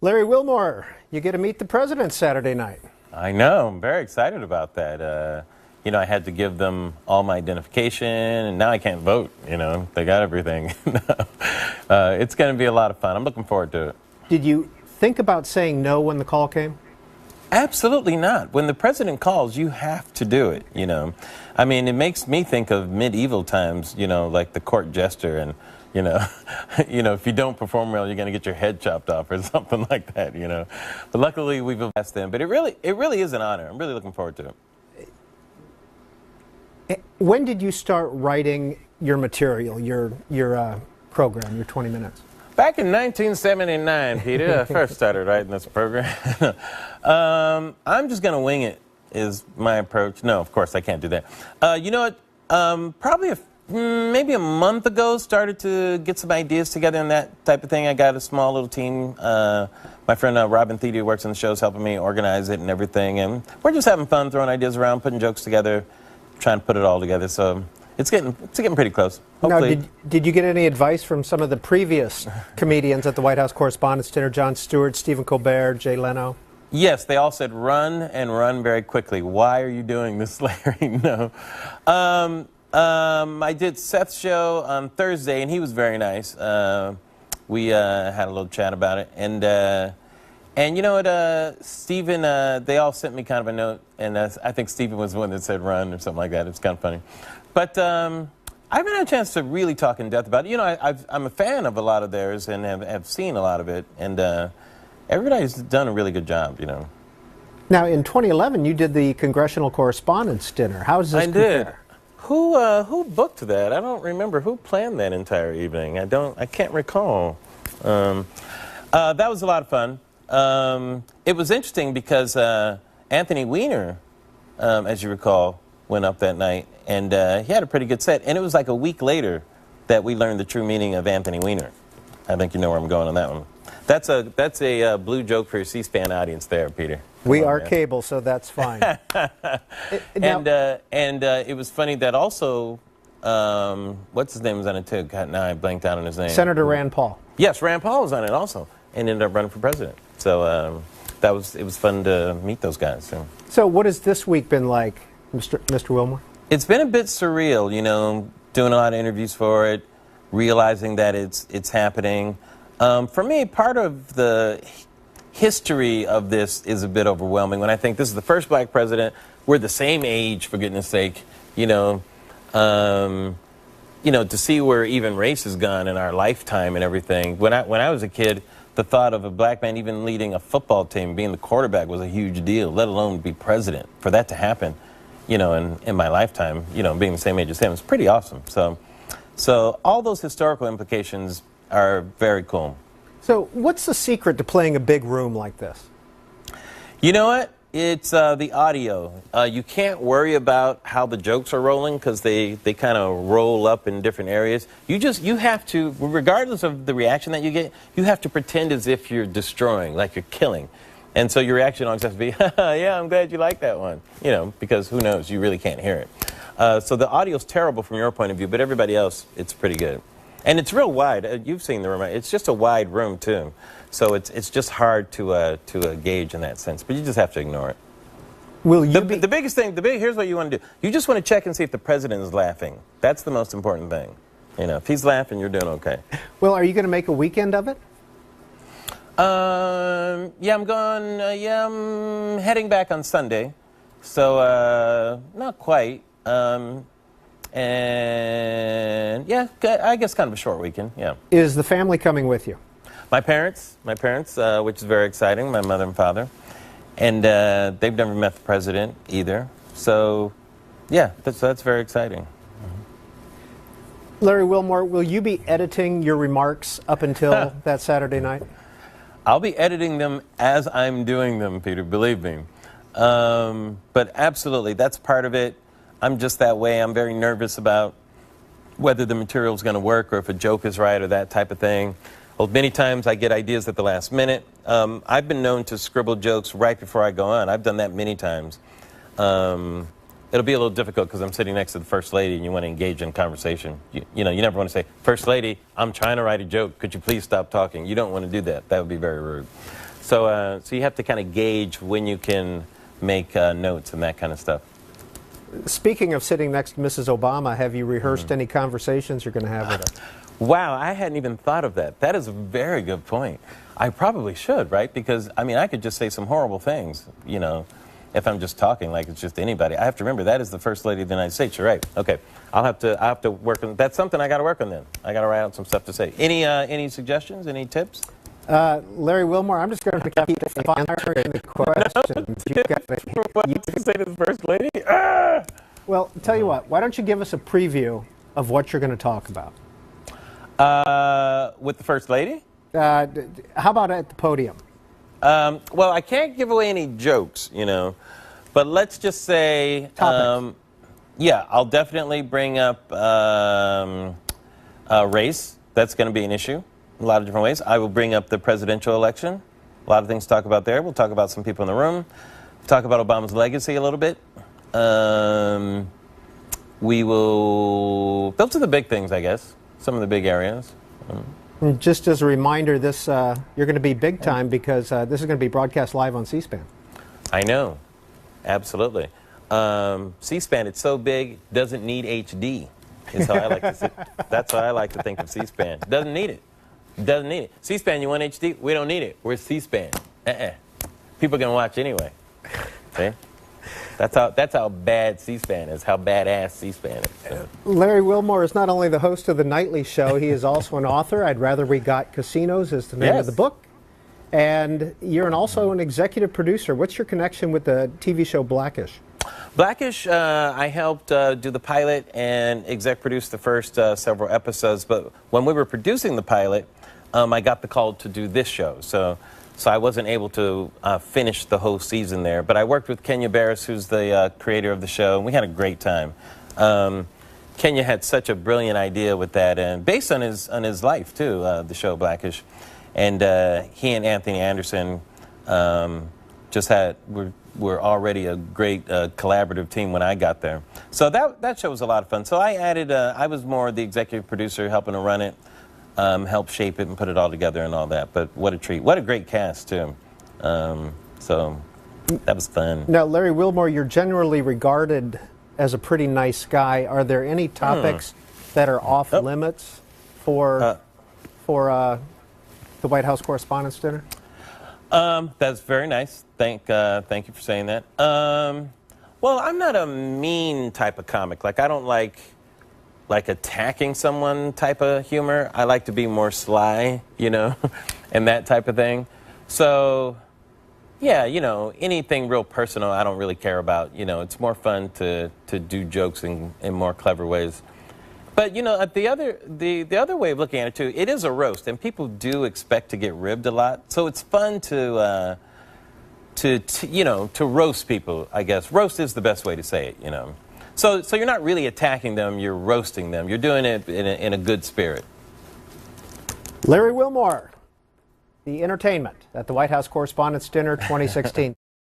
Larry Wilmore, you get to meet the president Saturday night. I know. I'm very excited about that. I had to give them all my identification, and now I can't vote. They got everything. It's going to be a lot of fun. I'm looking forward to it. Did you think about saying no when the call came? Absolutely not. When the president calls, you have to do it, I mean, it makes me think of medieval times, like the court jester, and, if you don't perform well, you're going to get your head chopped off or something like that, But luckily, we've asked them. But it really is an honor. I'm really looking forward to it. When did you start writing your material, your program, your 20 minutes? Back in 1979, Peter, I first started writing this program. I'm just going to wing it is my approach. No, of course, I can't do that. You know what? Probably maybe a month ago, started to get some ideas together and that type of thing. I got a small little team. My friend Robin Thede, who works on the show, is helping me organize it and everything. And we're just having fun, throwing ideas around, putting jokes together, trying to put it all together. So it's getting pretty close. Hopefully. Now, did you get any advice from some of the previous comedians at the White House Correspondents' Dinner, Jon Stewart, Stephen Colbert, Jay Leno? Yes, they all said run and run very quickly. Why are you doing this, Larry? No. I did Seth's show on Thursday, and he was very nice. We had a little chat about it. And you know what, Stephen, they all sent me kind of a note, and I think Stephen was the one that said run or something like that. It's kind of funny. But I haven't had a chance to really talk in depth about it. I'm a fan of a lot of theirs and have seen a lot of it, and everybody's done a really good job, Now, in 2011, you did the Congressional Correspondents' Dinner. How does this compare? Did. Who booked that? I don't remember who planned that entire evening. I can't recall. That was a lot of fun. It was interesting because Anthony Weiner, as you recall, went up that night, and he had a pretty good set. And it was like a week later that we learned the true meaning of Anthony Weiner. I think you know where I'm going on that one. That's a blue joke for your C-SPAN audience there, Peter. We are cable, so that's fine. And it was funny that also, what's his name was on it too? God, now I blanked out on his name. Senator Rand Paul. Yes, Rand Paul was on it also, and ended up running for president. So it was fun to meet those guys. So what has this week been like, Mr. Wilmore? It's been a bit surreal, doing a lot of interviews for it, realizing that it's happening. For me, part of the history of this is a bit overwhelming. When I think this is the first black president, we're the same age, for goodness sake, to see where even race has gone in our lifetime and everything. When I was a kid, the thought of a black man even leading a football team, being the quarterback, was a huge deal, let alone be president. For that to happen, in my lifetime, being the same age as him, is pretty awesome. So all those historical implications are very cool. So what's the secret to playing a big room like this? You know what? It's the audio. You can't worry about how the jokes are rolling because they kind of roll up in different areas. You have to, regardless of the reaction that you get, you have to pretend as if you're destroying, like you're killing. And so your reaction always has to be, yeah, I'm glad you like that one. Because who knows, you really can't hear it. So the audio's terrible from your point of view, but everybody else, it's pretty good. And it's real wide. You've seen the room. It's just a wide room, too. So it's just hard to gauge in that sense. But you just have to ignore it. Will you the biggest thing, here's what you want to do. You just want to check and see if the president is laughing. That's the most important thing. If he's laughing, you're doing okay. Well, are you going to make a weekend of it? Yeah, I'm heading back on Sunday. So, not quite. And yeah, I guess kind of a short weekend, yeah. Is the family coming with you? My parents, which is very exciting, my mother and father. And they've never met the president either. So, yeah, that's very exciting. Larry Wilmore, will you be editing your remarks up until that Saturday night? I'll be editing them as I'm doing them, Peter, believe me. But absolutely, that's part of it. I'm just that way. I'm very nervous about whether the material is going to work or if a joke is right or that type of thing. Well, many times I get ideas at the last minute. I've been known to scribble jokes right before I go on. I've done that many times. It'll be a little difficult because I'm sitting next to the First Lady and you want to engage in conversation. You never want to say, First Lady, I'm trying to write a joke. Could you please stop talking? You don't want to do that. That would be very rude. So you have to kind of gauge when you can make notes and that kind of stuff. Speaking of sitting next to Mrs. Obama, have you rehearsed any conversations you're going to have with her? Wow, I hadn't even thought of that. That is a very good point. I probably should, right? Because, I mean, I could just say some horrible things, you know, if I'm just talking like it's just anybody. I have to remember that is the First Lady of the United States. You're right. Okay, I'll have to work on. That's something I got to work on then. I got to write out some stuff to say. Any suggestions? Any tips? Larry Wilmore, I'm just going to keep firing the questions. You can say to the First Lady? Well, tell you what, why don't you give us a preview of what you're going to talk about? With the First Lady? How about at the podium? Well, I can't give away any jokes, you know, but let's just say, yeah, I'll definitely bring up race. That's going to be an issue in a lot of different ways. I will bring up the presidential election. A lot of things to talk about there. We'll talk about some people in the room. Talk about Obama's legacy a little bit. We will. Those are the big things, I guess. Some of the big areas. And just as a reminder, this you're going to be big time because this is going to be broadcast live on C-SPAN. I know, absolutely. C-SPAN, it's so big, doesn't need HD. Is how I like to. That's how I like to think of C-SPAN. Doesn't need it. Doesn't need it. C-SPAN, you want HD? We don't need it. We're C-SPAN. People are gonna watch anyway. See? That's how bad C-SPAN is, how badass C-SPAN is. So. Larry Wilmore is not only the host of The Nightly Show, he is also an author. I'd Rather We Got Casinos is the name of the book. And you're also an executive producer. What's your connection with the TV show Blackish? Blackish, I helped do the pilot and exec produce the first several episodes. But when we were producing the pilot, I got the call to do this show. So I wasn't able to finish the whole season there. But I worked with Kenya Barris, who's the creator of the show, and we had a great time. Kenya had such a brilliant idea with that, and based on his life, too, the show Blackish. And he and Anthony Anderson just were already a great collaborative team when I got there. So that show was a lot of fun. So I added, I was more the executive producer, helping to run it. Help shape it and put it all together and all that. But what a treat. What a great cast, too. So that was fun. Now, Larry Wilmore, you're generally regarded as a pretty nice guy. Are there any topics that are off limits for the White House Correspondents' Dinner? That's very nice. Thank you for saying that. Well, I'm not a mean type of comic. Like, I don't like attacking someone type of humor. I like to be more sly, you know, and that type of thing. So, yeah, you know, anything real personal I don't really care about. You know, it's more fun to do jokes in more clever ways. But, you know, the other way of looking at it, too, it is a roast, and people do expect to get ribbed a lot. So it's fun to roast people, I guess. Roast is the best way to say it, you know. So you're not really attacking them, you're roasting them. You're doing it in a good spirit. Larry Wilmore, the entertainment at the White House Correspondents' Dinner 2016.